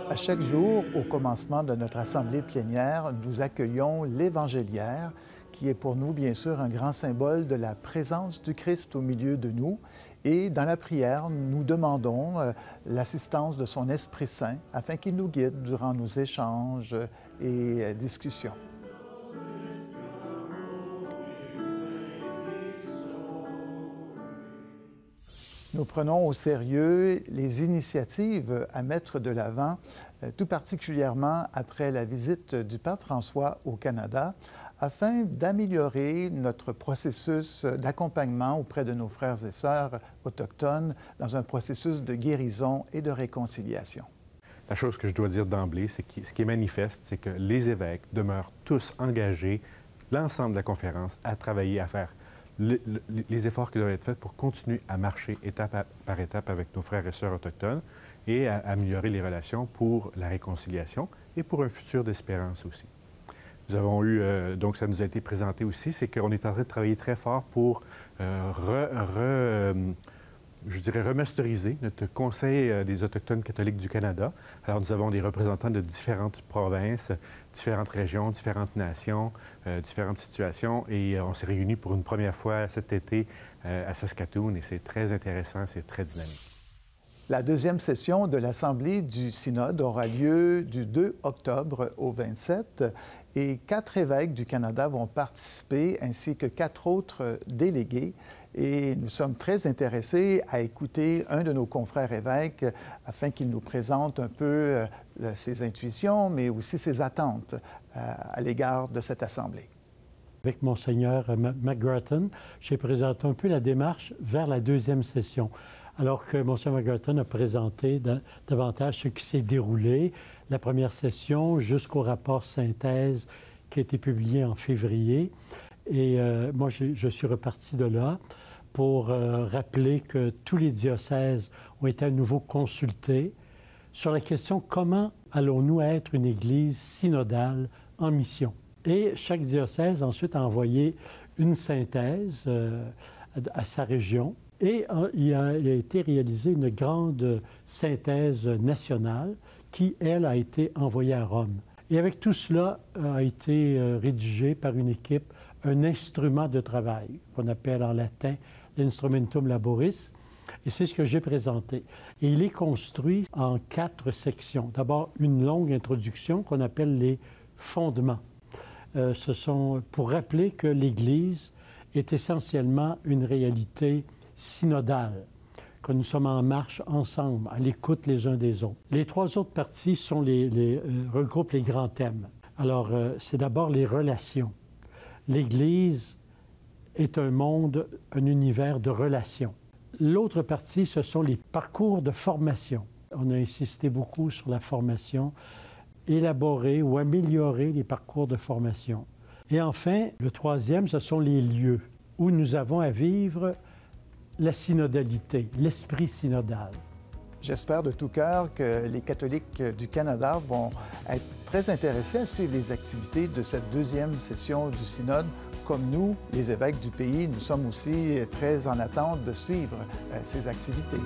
À chaque jour, au commencement de notre assemblée plénière, nous accueillons l'évangéliaire, qui est pour nous, bien sûr, un grand symbole de la présence du Christ au milieu de nous. Et dans la prière, nous demandons l'assistance de son Esprit Saint afin qu'il nous guide durant nos échanges et discussions. Nous prenons au sérieux les initiatives à mettre de l'avant, tout particulièrement après la visite du pape François au Canada, afin d'améliorer notre processus d'accompagnement auprès de nos frères et sœurs autochtones dans un processus de guérison et de réconciliation. La chose que je dois dire d'emblée, c'est que ce qui est manifeste, c'est que les évêques demeurent tous engagés, l'ensemble de la conférence, à travailler, à faire les efforts qui doivent être faits pour continuer à marcher étape par étape avec nos frères et sœurs autochtones et à améliorer les relations pour la réconciliation et pour un futur d'espérance aussi. Nous avons eu, donc ça nous a été présenté aussi, c'est qu'on est en train de travailler très fort pour remasteriser notre Conseil des Autochtones catholiques du Canada. Alors, nous avons des représentants de différentes provinces, différentes régions, différentes nations, différentes situations, et on s'est réunis pour une première fois cet été à Saskatoon, et c'est très intéressant, c'est très dynamique. La deuxième session de l'Assemblée du Synode aura lieu du 2 octobre au 27, et 4 évêques du Canada vont participer, ainsi que 4 autres délégués. Et nous sommes très intéressés à écouter un de nos confrères évêques afin qu'il nous présente un peu ses intuitions, mais aussi ses attentes à l'égard de cette Assemblée. Avec Monseigneur McGrattan, j'ai présenté un peu la démarche vers la deuxième session. Alors que Monseigneur McGrattan a présenté davantage ce qui s'est déroulé, la première session jusqu'au rapport synthèse qui a été publié en février. Et moi, je suis reparti de là pour rappeler que tous les diocèses ont été à nouveau consultés sur la question comment allons-nous être une Église synodale en mission. Et chaque diocèse ensuite a envoyé une synthèse à sa région et il a été réalisé une grande synthèse nationale qui, elle, a été envoyée à Rome. Et avec tout cela a été rédigé par une équipe un instrument de travail qu'on appelle en latin l'Instrumentum Laboris, et c'est ce que j'ai présenté. Et il est construit en 4 sections. D'abord, une longue introduction qu'on appelle les fondements. Ce sont pour rappeler que l'Église est essentiellement une réalité synodale, que nous sommes en marche ensemble, à l'écoute les uns des autres. Les 3 autres parties regroupent les grands thèmes. Alors, c'est d'abord les relations. L'Église est un monde, un univers de relations. L'autre partie, ce sont les parcours de formation. On a insisté beaucoup sur la formation, élaborer ou améliorer les parcours de formation. Et enfin, le 3e, ce sont les lieux où nous avons à vivre la synodalité, l'esprit synodal. J'espère de tout cœur que les catholiques du Canada vont être très intéressés à suivre les activités de cette 2e session du Synode. Comme nous, les évêques du pays, nous sommes aussi très en attente de suivre ces activités.